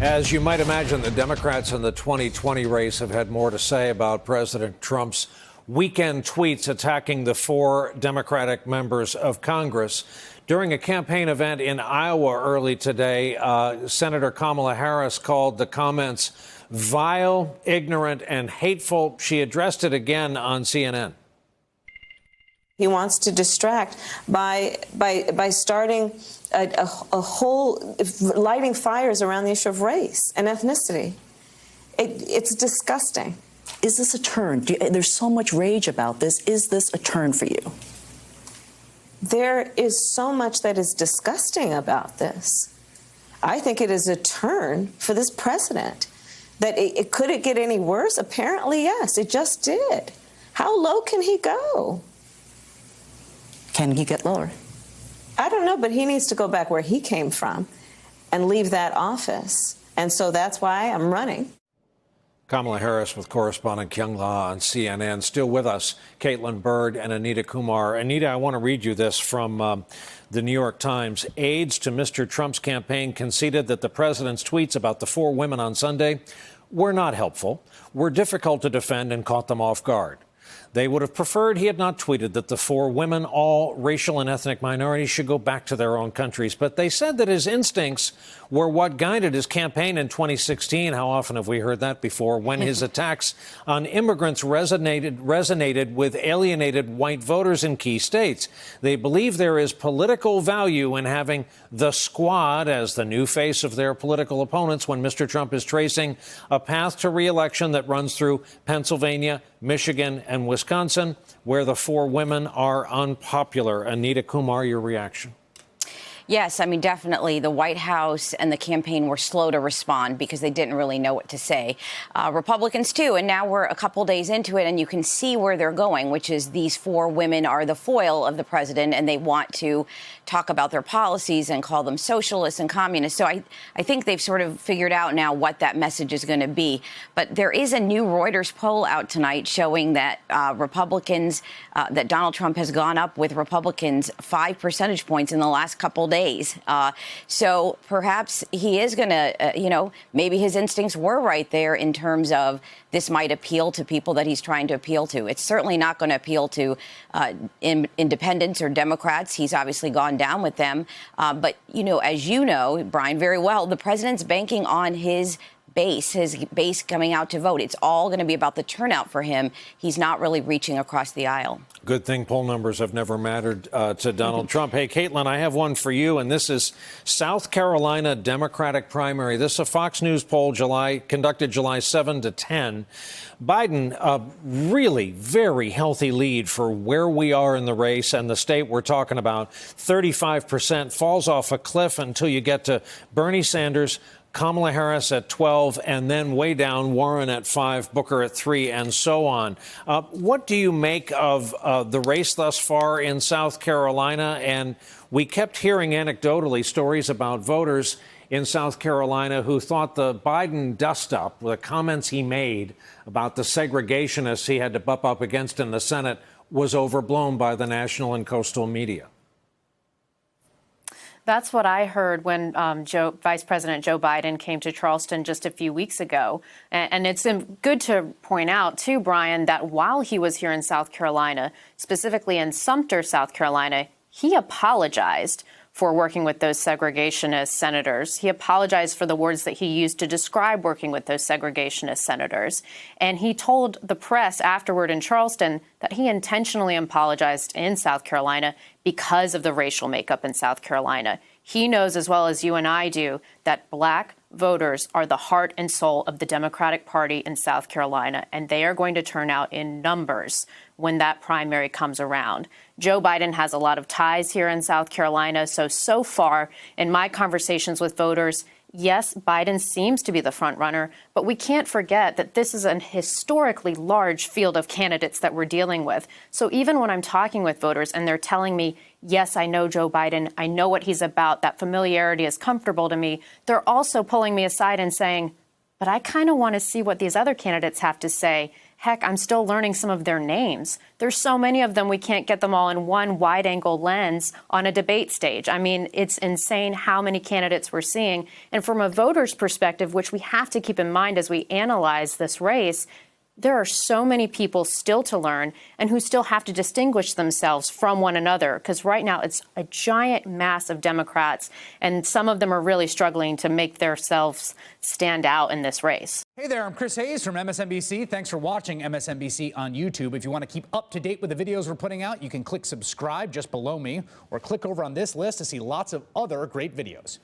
As you might imagine, the Democrats in the 2020 race have had more to say about President Trump's weekend tweets attacking the 4 Democratic members of Congress. During a campaign event in Iowa early today, Senator Kamala Harris called the comments vile, ignorant, and hateful. She addressed it again on CNN. He wants to distract by starting a whole, lighting fires around the issue of race and ethnicity. It's disgusting. Is this a turn? There's so much rage about this. Is this a turn for you? There is so much that is disgusting about this. I think it is a turn for this president. That could it get any worse? Apparently, yes, it just did. How low can he go? Can he get lower? I don't know, but he needs to go back where he came from and leave that office. And so that's why I'm running. Kamala Harris with correspondent Kyung La on CNN. Still with us, Caitlin Bird and Anita Kumar. Anita, I want to read you this from the New York Times. Aides to Mr. Trump's campaign conceded that the president's tweets about the 4 women on Sunday were not helpful, were difficult to defend, and caught them off guard. They would have preferred he had not tweeted that the 4 women, all racial and ethnic minorities, should go back to their own countries. But they said that his instincts were what guided his campaign in 2016. How often have we heard that before? When his attacks on immigrants resonated with alienated white voters in key states. They believe there is political value in having the squad as the new face of their political opponents when Mr. Trump is tracing a path to re-election that runs through Pennsylvania, Michigan, and Wisconsin, where the 4 women are unpopular. Anita Kumar, your reaction? Yes, I mean, definitely the White House and the campaign were slow to respond because they didn't really know what to say. Republicans, too. And now we're a couple days into it, and you can see where they're going, which is these 4 women are the foil of the president, and they want to talk about their policies and call them socialists and communists. So I think they've sort of figured out now what that message is going to be. But there is a new Reuters poll out tonight showing that Republicans, that Donald Trump has gone up with Republicans 5 percentage points in the last couple days. So perhaps he is going to, maybe his instincts were right there in terms of this might appeal to people that he's trying to appeal to. It's certainly not going to appeal to independents or Democrats. He's obviously gone down with them. But, as you know, Brian, very well, the president's banking on his base coming out to vote. It's all going to be about the turnout for him. He's not really reaching across the aisle. Good thing poll numbers have never mattered to Donald Trump. Hey, Caitlin, I have one for you, and this is South Carolina Democratic primary. This is a Fox News poll conducted July 7 to 10. Biden, a really very healthy lead for where we are in the race and the state we're talking about. 35% falls off a cliff until you get to Bernie Sanders, Kamala Harris at 12, and then way down, Warren at 5, Booker at 3, and so on. What do you make of the race thus far in South Carolina? And we kept hearing anecdotally stories about voters in South Carolina who thought the Biden dust-up, the comments he made about the segregationists he had to bump up against in the Senate, was overblown by the national and coastal media. That's what I heard when Vice President Joe Biden came to Charleston just a few weeks ago. And it's good to point out, too, Brian, that while he was here in South Carolina, specifically in Sumter, South Carolina, he apologized for working with those segregationist senators. He apologized for the words that he used to describe working with those segregationist senators. And he told the press afterward in Charleston that he intentionally apologized in South Carolina because of the racial makeup in South Carolina. He knows as well as you and I do that black voters are the heart and soul of the Democratic Party in South Carolina, and they are going to turn out in numbers when that primary comes around. Joe Biden has a lot of ties here in South Carolina. So far in my conversations with voters, yes, Biden seems to be the front runner, but we can't forget that this is an historically large field of candidates that we're dealing with. So even when I'm talking with voters and they're telling me, yes, I know Joe Biden, I know what he's about, that familiarity is comfortable to me, they're also pulling me aside and saying, but I kind of want to see what these other candidates have to say. Heck, I'm still learning some of their names. There's so many of them, we can't get them all in one wide-angle lens on a debate stage. I mean, it's insane how many candidates we're seeing. And from a voter's perspective, which we have to keep in mind as we analyze this race, there are so many people still to learn and who still have to distinguish themselves from one another, because right now it's a giant mass of Democrats, and some of them are really struggling to make themselves stand out in this race. Hey there, I'm Chris Hayes from MSNBC. Thanks for watching MSNBC on YouTube. If you want to keep up to date with the videos we're putting out, you can click subscribe just below me or click over on this list to see lots of other great videos.